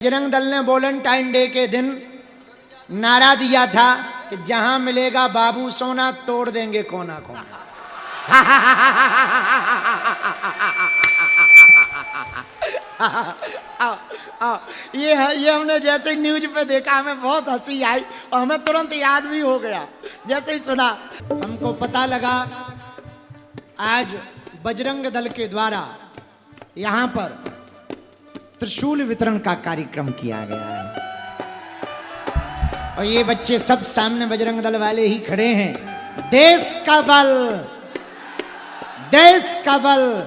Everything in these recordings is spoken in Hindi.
बजरंग दल ने वैलेंटाइन डे के दिन नारा दिया था कि जहां मिलेगा बाबू सोना तोड़ देंगे कोना कोना। ये हमने जैसे न्यूज पे देखा हमें बहुत हंसी आई और हमें तुरंत याद भी हो गया। जैसे ही सुना हमको पता लगा आज बजरंग दल के द्वारा यहां पर त्रिशूल वितरण का कार्यक्रम किया गया है और ये बच्चे सब सामने बजरंग दल वाले ही खड़े हैं। देश का बल, देश का बल,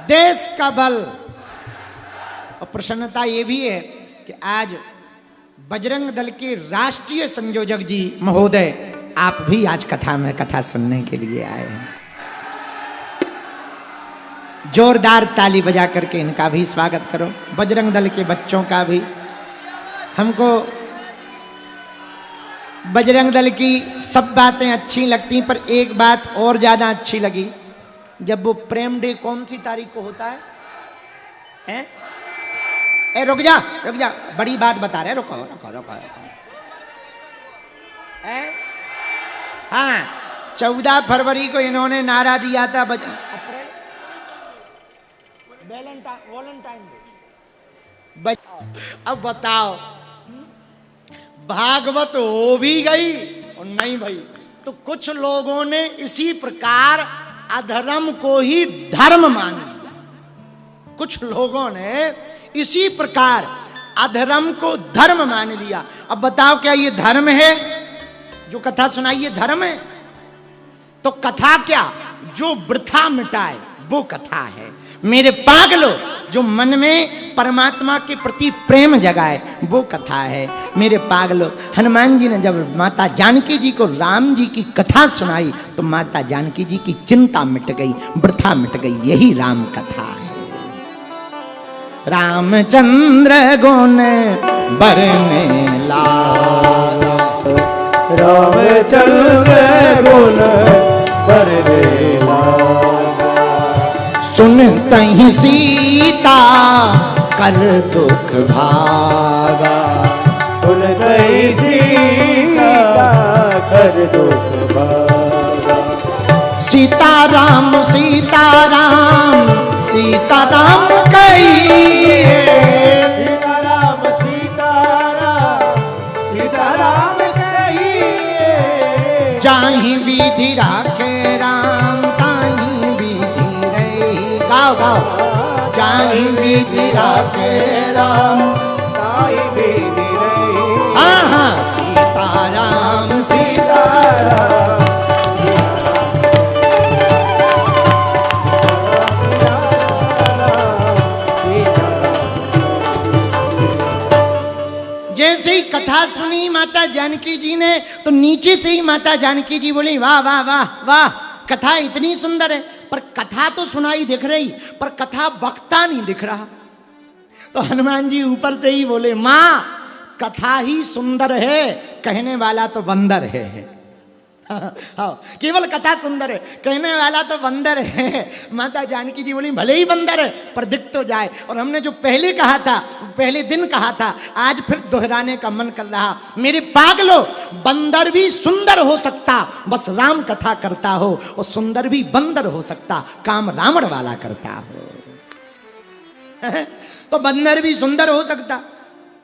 देश का बल। और प्रसन्नता ये भी है कि आज बजरंग दल के राष्ट्रीय संयोजक जी महोदय आप भी आज कथा में कथा सुनने के लिए आए हैं। जोरदार ताली बजा करके इनका भी स्वागत करो, बजरंग दल के बच्चों का भी। हमको बजरंग दल की सब बातें अच्छी लगती पर एक बात और ज्यादा अच्छी लगी जब वो प्रेम डे कौन सी तारीख को होता है? हैं? ए रुक जा बड़ी बात बता रहे, रुको रुको रुको रुको। हाँ 14 फरवरी को इन्होंने नारा दिया था वैलेंटाइन डे। अब बताओ भागवत हो भी गई और नहीं भाई तो कुछ लोगों ने इसी प्रकार अधर्म को ही धर्म मान लिया। कुछ लोगों ने इसी प्रकार अधर्म को धर्म मान लिया। अब बताओ क्या ये धर्म है? जो कथा सुनाई ये धर्म है? तो कथा क्या? जो वृथा मिटाए वो कथा है। मेरे पागलो, जो मन में परमात्मा के प्रति प्रेम जगाए वो कथा है। मेरे पागलो, हनुमान जी ने जब माता जानकी जी को राम जी की कथा सुनाई तो माता जानकी जी की चिंता मिट गई, वृथा मिट गई। यही राम कथा है। रामचंद्र गुण बरने लागा, रामचंद्र गुण बरने लागा। सुनतहि सीता कर दुख भागा, सुनतहि सीता कर दुख भागा। सीताराम सीताराम सीताराम कहिए, सीताराम सीताराम सीताराम कहिए। जाहि विधि राखे राम ताहि विधि रही। गाओ गाओ। जाहि विधि राखे राम ताहि विधि रही। हाँ हाँ सीताराम सीताराम जैसे ही कथा सुनी माता जानकी जी ने तो नीचे से ही माता जानकी जी बोली वाह वाह वाह वाह, कथा इतनी सुंदर है। पर कथा तो सुनाई दिख रही पर कथा वक्ता नहीं दिख रहा। तो हनुमान जी ऊपर से ही बोले माँ कथा ही सुंदर है, कहने वाला तो बंदर है। हाँ केवल कथा सुंदर है, कहने वाला तो बंदर है। माता जानकी जी बोली भले ही बंदर है पर दिख तो जाए। और हमने जो पहले कहा था, पहले दिन कहा था, आज फिर दोहराने का मन कर रहा। मेरे पागलो, बंदर भी सुंदर हो सकता बस राम कथा करता हो, और सुंदर भी बंदर हो सकता काम रावण वाला करता हो। तो बंदर भी सुंदर हो सकता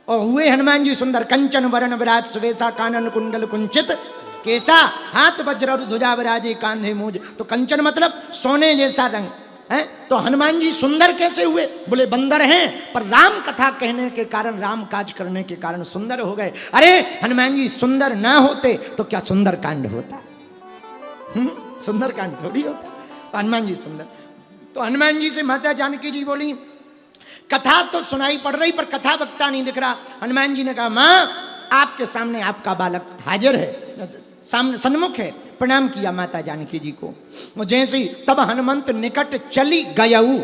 और हुए हनुमान जी सुंदर। कंचन वरण विराज सुवेशा कानन कुंडल कुंचित केसा, हाथ वज्र और ध्वजा विराजे कांधे मूज। तो कंचन मतलब सोने जैसा रंग है। तो हनुमान जी सुंदर कैसे हुए? बोले बंदर हैं पर राम कथा कहने के कारण, राम काज करने के कारण सुंदर हो गए। अरे हनुमान जी सुंदर ना होते तो क्या सुंदर कांड होता? सुंदर कांड थोड़ी होता। तो हनुमान जी सुंदर। तो हनुमान जी से माता जानकी जी बोली कथा तो सुनाई पड़ रही पर कथा वक्ता नहीं दिख रहा। हनुमान जी ने कहा माँ आपके सामने आपका बालक हाजिर है, सामने सन्मुख है। प्रणाम किया माता जानकी जी को। जैसे ही तब हनुमंत निकट चली गयऊ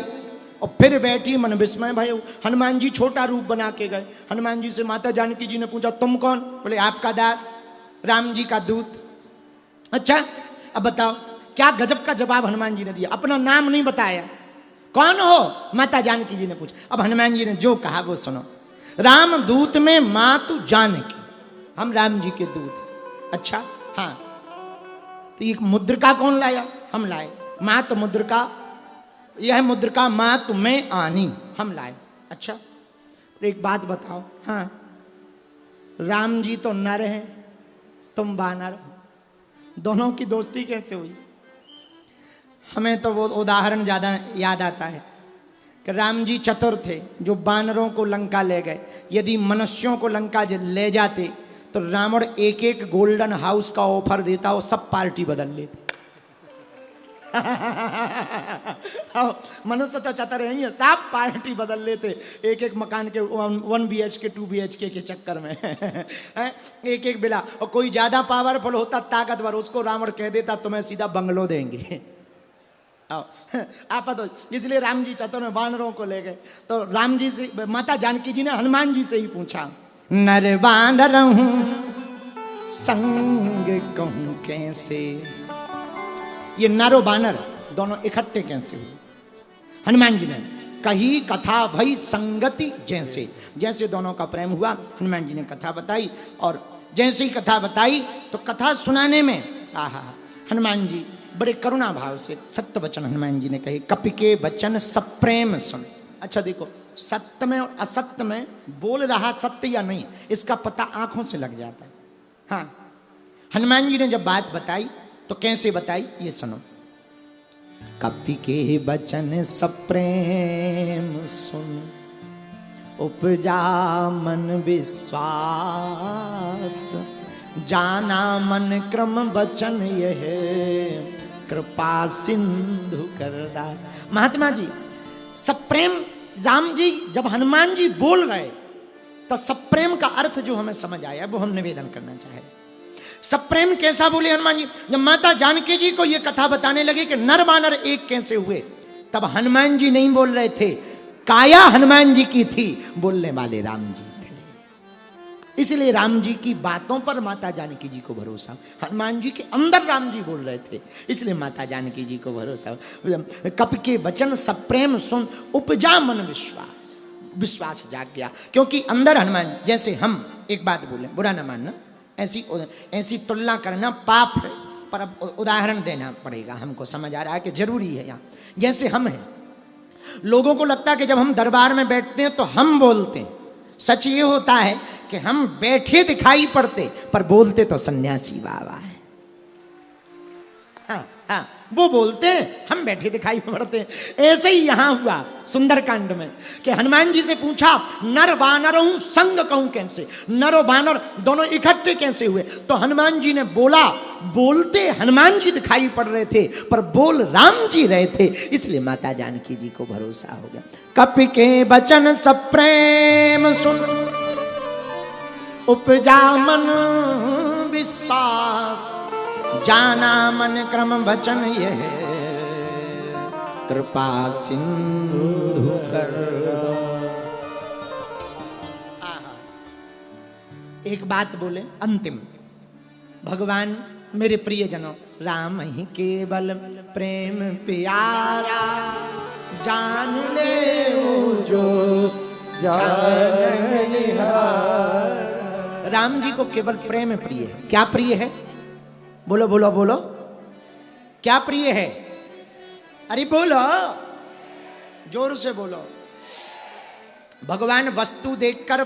और फिर बैठी मन विस्मय भयऊ। हनुमान जी छोटा रूप बना के गए। हनुमान जी से माता जानकी जी ने पूछा तुम कौन? बोले आपका दास, राम जी का दूत। अच्छा अब बताओ क्या गजब का जवाब हनुमान जी ने दिया। अपना नाम नहीं बताया, कौन हो? माता जानकी जी ने पूछा। अब हनुमान जी ने जो कहा वो सुनो। रामदूत में मातु जानकी, हम राम जी के दूत। अच्छा हाँ, तो ये मुद्रिका कौन लाया? हम लाए। मातु मुद्रिका, यह मुद्रिका मातु में आनी, हम लाए। अच्छा एक बात बताओ, हाँ राम जी तो नर हैं, तुम वानर हो, दोनों की दोस्ती कैसे हुई? हमें तो वो उदाहरण ज्यादा याद आता है कि राम जी चतुर थे जो वानरों को लंका ले गए। यदि मनुष्यों को लंका ले जाते तो रावण एक एक गोल्डन हाउस का ऑफर देता, वो सब पार्टी बदल लेते। मनुष्य तो चतर है ही, सब पार्टी बदल लेते एक एक मकान के 1 BHK 2 BHK के चक्कर में। एक एक बिला, और कोई ज्यादा पावरफुल होता ताकतवर, उसको रावण कह देता तुम्हें सीधा बंगलो देंगे। आप तो इसलिए राम जी चतुर में वानरों को ले गए। तो राम जी से, माता जानकी जी ने हनुमान जी से ही पूछा, नर वानर हूं संग कहूं कैसे? ये नरो बानर दोनों इकट्ठे कैसे हुए? हनुमान जी ने कही कथा भई संगति जैसे, जैसे दोनों का प्रेम हुआ हनुमान जी ने कथा बताई। और जैसे ही कथा बताई तो कथा सुनाने में आहा, हनुमान जी बड़े करुणा भाव से सत्य वचन हनुमान जी ने कहे, कपि के वचन सप्रेम सुन। अच्छा देखो, सत्य में और असत्य में बोल रहा सत्य या नहीं, इसका पता आंखों से लग जाता है। हाँ, हनुमान जी ने जब बात बताई तो कैसे बताई ये सुनो। कपि के वचन सप्रेम सुन, उपजा मन विश्वास, जाना मन क्रम वचन यह, कृपा सिंधु करदास। महात्मा जी, सप्रेम राम जी जब हनुमान जी बोल रहे तो सप्रेम का अर्थ जो हमें समझ आया वो हम निवेदन करना चाहे। सप्रेम कैसा बोले हनुमान जी? जब माता जानकी जी को यह कथा बताने लगे कि नर वानर एक कैसे हुए, तब हनुमान जी नहीं बोल रहे थे, काया हनुमान जी की थी, बोलने वाले राम जी थे। इसलिए राम जी की बातों पर माता जानकी जी को भरोसा, हनुमान जी के अंदर राम जी बोल रहे थे, इसलिए माता जानकी जी को भरोसा। कपि के वचन सप्रेम सुन, उपजा मन विश्वास, विश्वास जाग गया। क्योंकि अंदर हनुमान, जैसे हम एक बात बोले, बुरा ना मानना, ऐसी तुलना करना पाप है, पर अब उदाहरण देना पड़ेगा, हमको समझ आ रहा है कि जरूरी है। यहाँ जैसे हम हैं, लोगों को लगता है कि जब हम दरबार में बैठते हैं तो हम बोलते हैं। सच ये होता है कि हम बैठे दिखाई पड़ते पर बोलते तो सन्यासी बाबा है। हाँ हाँ, वो बोलते हैं, हम बैठे दिखाई पड़ते हैं। ऐसे ही यहां हुआ सुंदरकांड में कि हनुमान जी से पूछा, नर वानर हूं संग कहूं कैसे? नर और वानर दोनों इकट्ठे कैसे हुए? तो हनुमान जी ने बोला, बोलते हनुमान जी दिखाई पड़ रहे थे पर बोल राम जी रहे थे, इसलिए माता जानकी जी को भरोसा हो गया। कपि के वचन सप्रेम सुन, उपजा मन विश्वास, जाना मन क्रम वचन यह, कृपा सिंधु कर। एक बात बोले अंतिम, भगवान मेरे प्रियजनों, राम ही केवल प्रेम प्यारा, जान ले वो जो जाननिहार। राम जी को केवल प्रेम प्रिय है। क्या प्रिय है? बोलो बोलो बोलो, क्या प्रिय है? अरे बोलो, जोर से बोलो। भगवान वस्तु देखकर,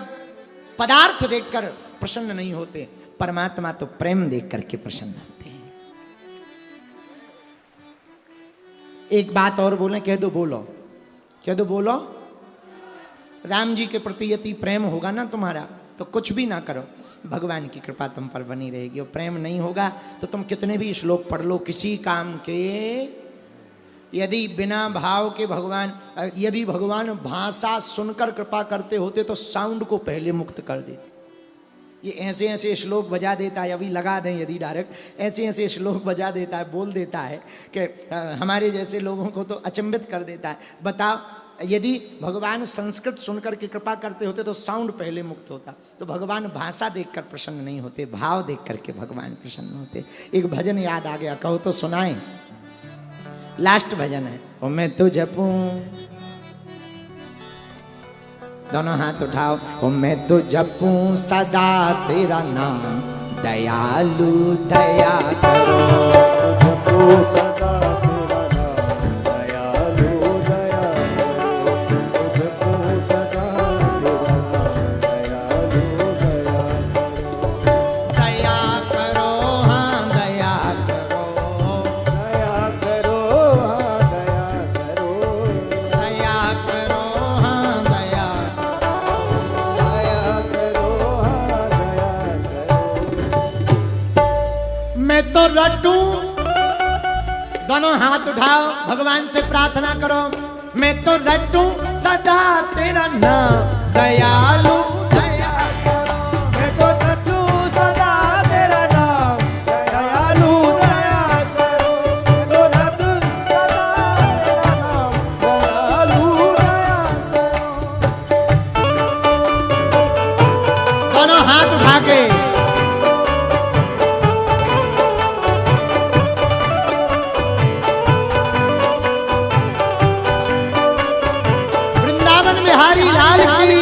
पदार्थ देखकर प्रसन्न नहीं होते, परमात्मा तो प्रेम देख करके प्रसन्न होते हैं। एक बात और बोले, कह दो बोलो, कह दो बोलो। राम जी के प्रति यदि प्रेम होगा ना तुम्हारा तो कुछ भी ना करो, भगवान की कृपा तुम पर बनी रहेगी। और प्रेम नहीं होगा तो तुम कितने भी श्लोक पढ़ लो, किसी काम के, यदि बिना भाव के भगवान, यदि भगवान भाषा सुनकर कृपा करते होते तो साउंड को पहले मुक्त कर देते। ये ऐसे ऐसे श्लोक बजा देता है, अभी लगा दें यदि डायरेक्ट, ऐसे ऐसे श्लोक बजा देता है, बोल देता है कि हमारे जैसे लोगों को तो अचंभित कर देता है। बताओ, यदि भगवान संस्कृत सुनकर के कृपा करते होते तो साउंड पहले मुक्त होता। तो भगवान भाषा देखकर प्रसन्न नहीं होते, भाव देख करके भगवान प्रसन्न होते। एक भजन याद आ गया, कहो तो सुनाएं। लास्ट भजन है, ओ मैं तो जपूं दोनों हाथ उठाओ। ओ मैं तो जपूं सदा तेरा नाम, दयालु दया करो। जपो सदा तेरा नाम, दयालु दया करो। जपो सदा तेरा नाम, दयालु दया करो। दया करो हाँ दया करो, दया करो हाँ दया करो। दया करो हाँ दया, दया करो हाँ दया करो। मैं तो रटूं। दोनों हाथ उठाओ, भगवान से प्रार्थना करो। मैं तो रटूं सदा तेरा नाम, दयालु दया करो। मैं तो रटूं सदा तेरा नाम, दयालु दया करो। मैं तो रटूं सदा तेरा नाम, दयालु दया करो। दोनों हाथ उठा के वृंदावन बिहारी लाल की।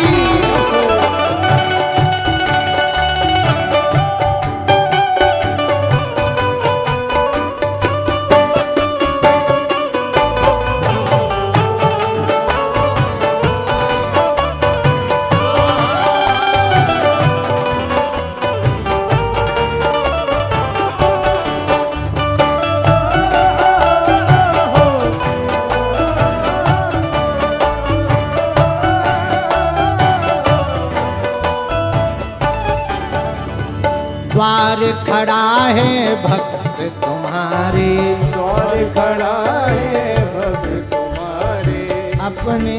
द्वार खड़ा है भक्त तुम्हारे, द्वार खड़ा है भक्त तुम्हारे। अपने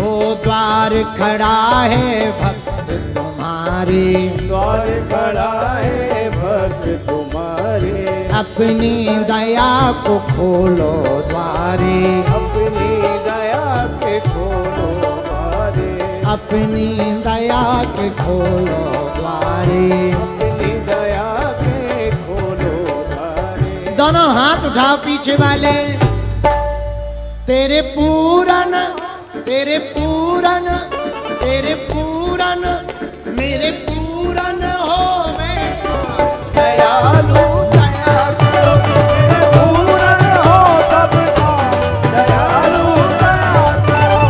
ओ द्वार खड़ा है भक्त तुम्हारे, द्वार खड़ा है भक्त तुम्हारे। अपनी दया को खोलो द्वारे, अपनी दया के खोलो द्वारे। अपनी दया के खोलो द्वारे। अपनी दया के खोलो द्वारे। दोनों हाथ उठाओ पीछे वाले। तेरे पूरन तेरे पूरन तेरे पूरन मेरे पूरन हो मैं दयालु दया करो। मेरे पूरन हो सबका, दयालु दया करो।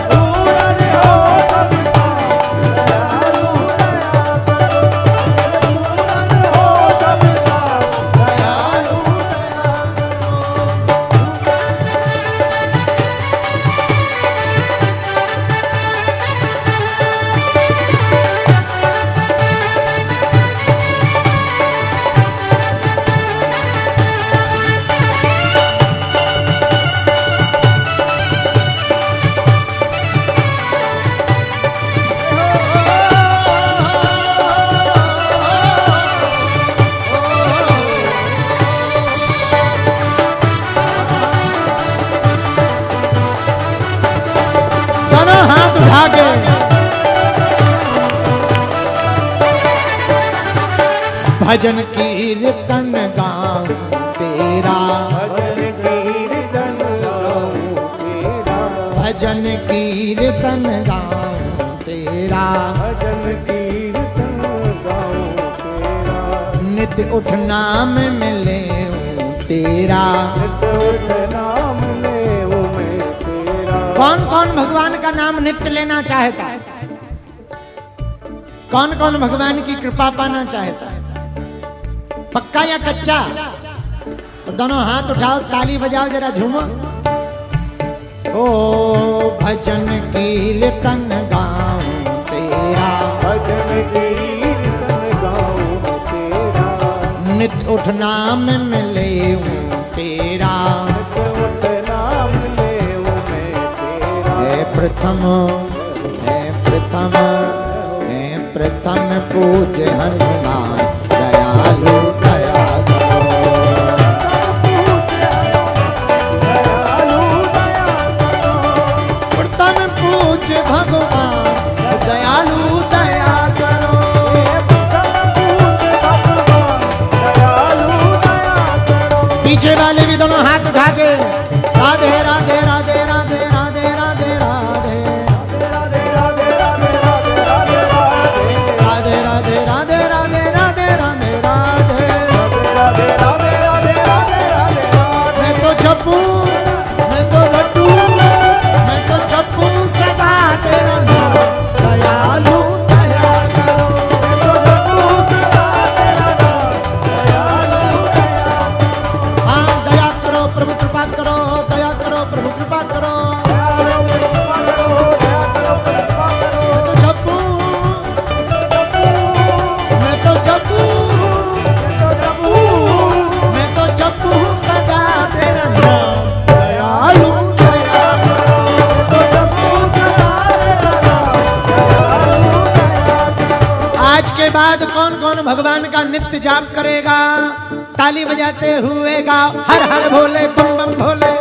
पूरन हो सबका, दयालु दया करो। पूरन हो सबका, दयालु दया दोनों हाथ उठा के भजन कीर्तन गाऊं तेरा, भजन कीर्तन गाऊं तेरा। भजन कीर्तन गाऊं तेरा। भजन कीर्तन गाऊं तेरा। नित्य उठ नाम मिले तेरा। नित नाम ले मैं तेरा। कौन कौन भगवान का नाम नित्य लेना चाहता है? कौन कौन भगवान की कृपा पाना चाहता है? पक्का या कच्चा? तो दोनों हाथ उठाओ, ताली बजाओ, जरा झूमो। ओ भजन कीर्तन गाऊं तेरा, भजन कीर्तन गाऊं तेरा। नित उठ नाम मिले तेरा। नित नाम ले मैं तेरा। हे प्रथम हे प्रथम हे प्रथम पूज्य हनुमान, दयालु दया करो। दयालु दया करो। प्रथम पूज्य भगवान, दयालु दया करो। पीछे वाले भी दोनों हाथ उठा के राधे राधे राधे राधे राधे राधे राधे। इसके बाद कौन कौन भगवान का नित्य जाप करेगा? ताली बजाते हुए गाओ, हर हर भोले बम बम भोले।